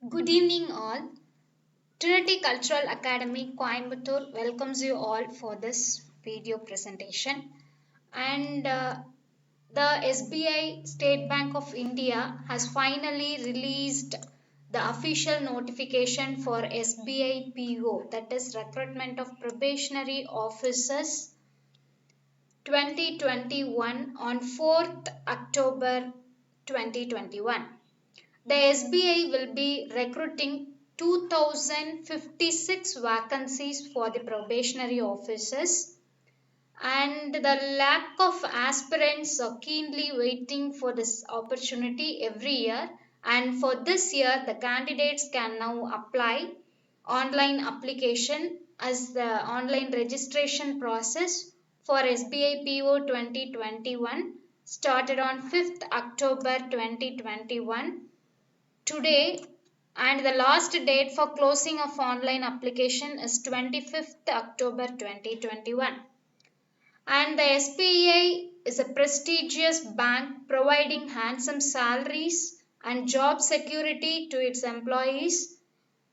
Good evening, all. Trinity Cultural Academy Coimbatore welcomes you all for this video presentation. And the SBI State Bank of India has finally released the official notification for SBI PO, that is Recruitment of Probationary Officers 2021 on 4th October 2021. The SBI will be recruiting 2056 vacancies for the probationary officers, and the lack of aspirants are keenly waiting for this opportunity every year. And for this year, the candidates can now apply online application as the online registration process for SBI PO 2021 started on 5th October 2021 today, and the last date for closing of online application is 25th October 2021. And the SBI is a prestigious bank providing handsome salaries and job security to its employees,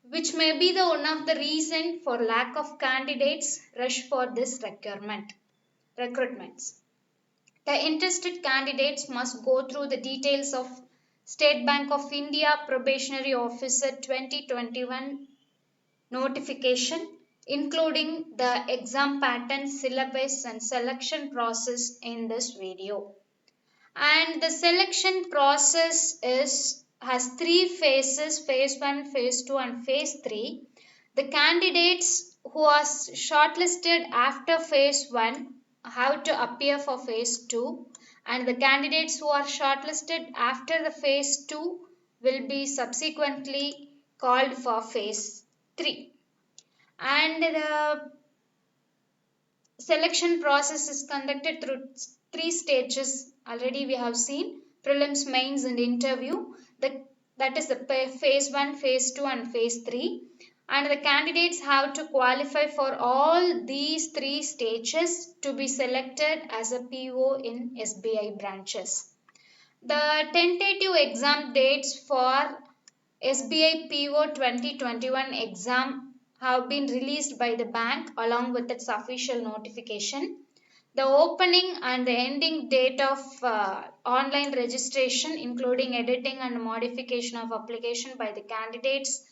which may be the one of the reason for lack of candidates rush for this recruitments. The interested candidates must go through the details of State Bank of India Probationary Officer 2021 notification, including the exam pattern, syllabus, and selection process in this video. And the selection process has three phases: phase 1, phase 2, and phase 3. The candidates who are shortlisted after phase 1 have to appear for phase 2, and the candidates who are shortlisted after the phase 2 will be subsequently called for phase 3. And the selection process is conducted through three stages. Already we have seen prelims, mains, and interview. That is the phase 1, phase 2, and phase 3. And the candidates have to qualify for all these three stages to be selected as a PO in SBI branches. The tentative exam dates for SBI PO 2021 exam have been released by the bank along with its official notification. The opening and the ending date of online registration, including editing and modification of application by the candidates,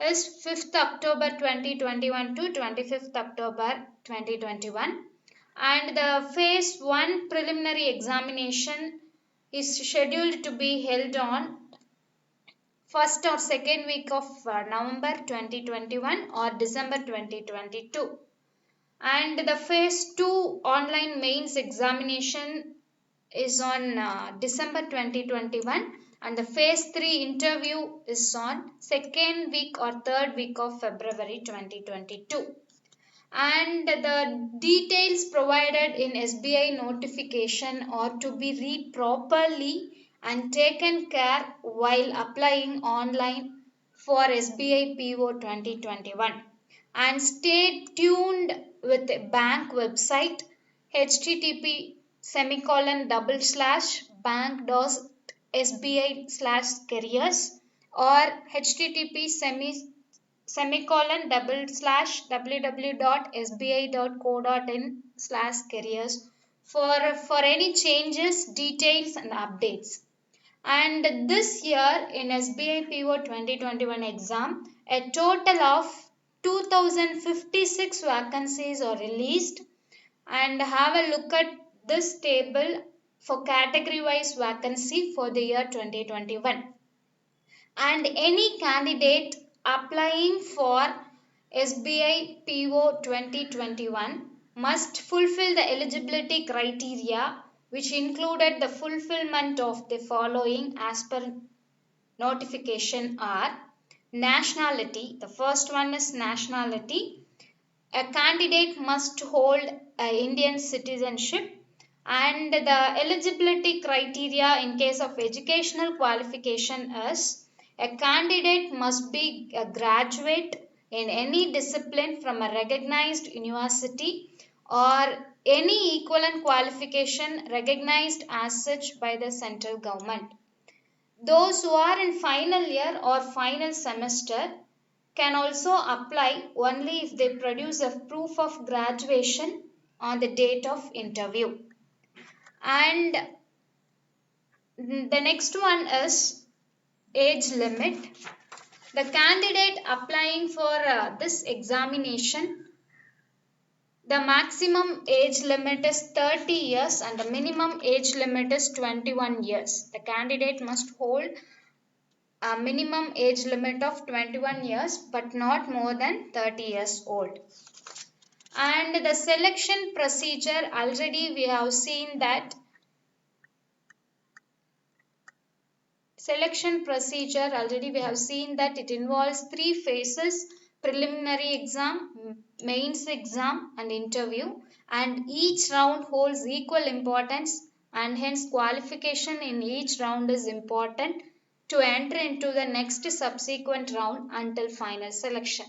is 5th October 2021 to 25th October 2021. And the phase 1 preliminary examination is scheduled to be held on first or second week of November 2021 or December 2022. And the phase 2 online mains examination is on December 2021, and the phase 3 interview is on second week or third week of February 2022. And the details provided in SBI notification are to be read properly and taken care while applying online for SBI PO 2021. And stay tuned with the bank website http semicolon double slash bank.sbi slash careers or http semicolon double slash www.sbi.co.in slash careers for any changes, details, and updates. And this year in SBI PO 2021 exam, a total of 2056 vacancies are released. And have a look at this table for category wise vacancy for the year 2021. And any candidate applying for SBI PO 2021 must fulfill the eligibility criteria, which included the fulfillment of the following as per notification are: nationality. The first one is nationality. A candidate must hold Indian citizenship, and the eligibility criteria in case of educational qualification is: a candidate must be a graduate in any discipline from a recognized university or any equivalent qualification recognized as such by the central government. Those who are in final year or final semester can also apply only if they produce a proof of graduation on the date of interview. And the next one is age limit. The candidate applying for this examination, the maximum age limit is 30 years and the minimum age limit is 21 years. The candidate must hold a minimum age limit of 21 years but not more than 30 years old. And the selection procedure, already we have seen that it involves three phases: preliminary exam, mains exam and interview, and each round holds equal importance and hence qualification in each round is important to enter into the next subsequent round until final selection.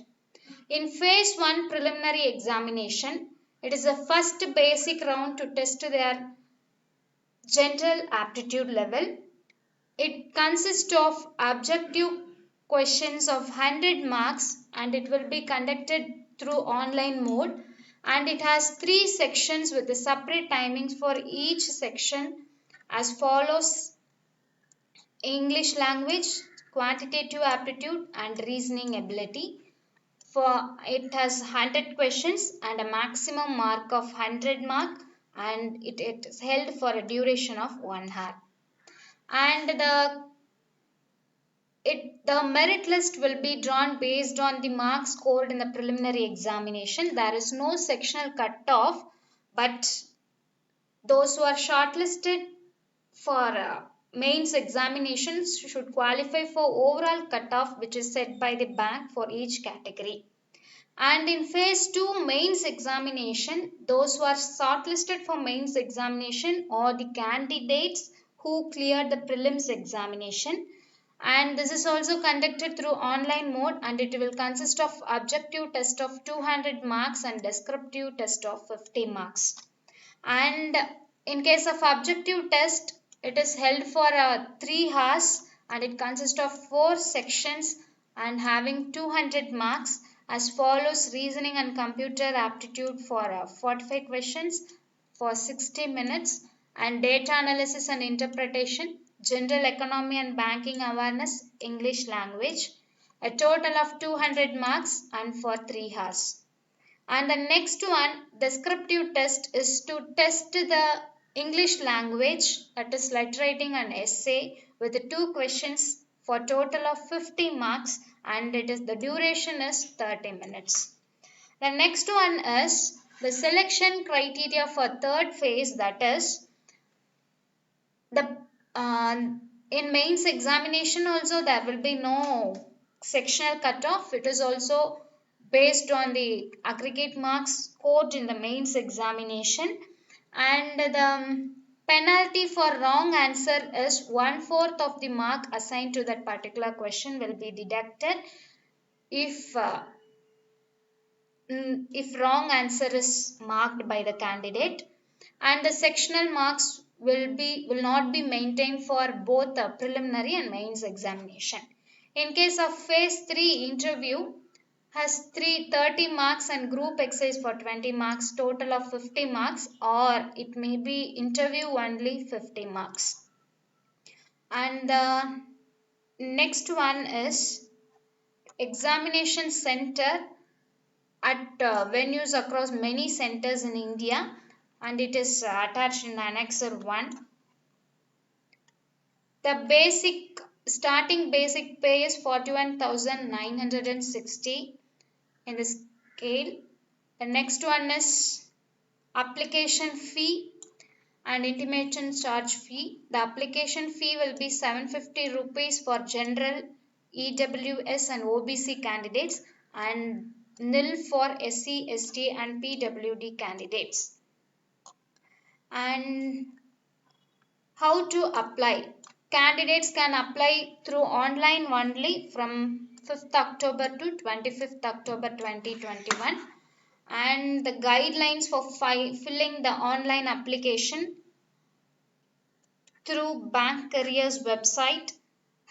In phase 1 preliminary examination, it is the first basic round to test their general aptitude level. It consists of objective questions of 100 marks and it will be conducted through online mode, and it has three sections with the separate timings for each section as follows: English language, quantitative aptitude and reasoning ability. For it has 100 questions and a maximum mark of 100 mark, and it is held for a duration of 1 hour. And the merit list will be drawn based on the marks scored in the preliminary examination. There is no sectional cutoff, but those who are shortlisted for mains examinations should qualify for overall cutoff, which is set by the bank for each category. And in phase 2 mains examination, those who are shortlisted for mains examination are the candidates who cleared the prelims examination, and this is also conducted through online mode, and it will consist of objective test of 200 marks and descriptive test of 50 marks. And in case of objective test, it is held for 3 hours and it consists of 4 sections and having 200 marks as follows: reasoning and computer aptitude for 45 questions for 60 minutes, and data analysis and interpretation, general economy and banking awareness, English language, a total of 200 marks and for 3 hours. And the next one, descriptive test, is to test the English language, that is letter writing and essay, with the 2 questions for total of 50 marks, and the duration is 30 minutes. The next one is the selection criteria for third phase, that is the in mains examination also there will be no sectional cutoff. It is also based on the aggregate marks scored in the mains examination, and the penalty for wrong answer is 1/4 of the mark assigned to that particular question will be deducted if wrong answer is marked by the candidate, and the sectional marks will not be maintained for both the preliminary and mains examination. In case of phase 3 interview, has 30 marks and group exercise for 20 marks, total of 50 marks, or it may be interview only 50 marks. And the next one is examination center at venues across many centers in India, and it is attached in Annexure 1. The starting basic pay is 41,960 in the scale. The next one is application fee and intimation charge fee. The application fee will be 750 rupees for general, EWS and OBC candidates, and nil for SC, ST and PWD candidates. And how to apply? Candidates can apply through online only from 5th October to 25th October 2021, and the guidelines for filling the online application through Bank Careers website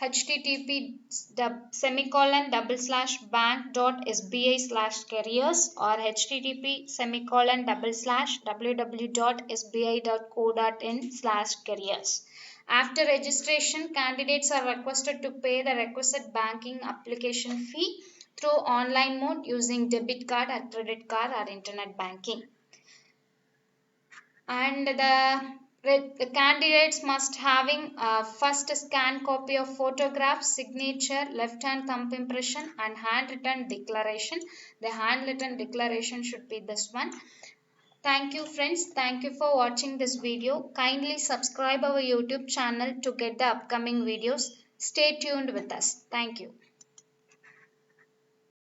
http://bank.sbi/careers or http://www.sbi.co.in/careers. After registration, candidates are requested to pay the requisite banking application fee through online mode using debit card or credit card or internet banking. And the candidates must having a first scan copy of photograph, signature, left hand thumb impression and handwritten declaration. The handwritten declaration should be this one. Thank you friends. Thank you for watching this video. Kindly subscribe our YouTube channel to get the upcoming videos. Stay tuned with us. Thank you.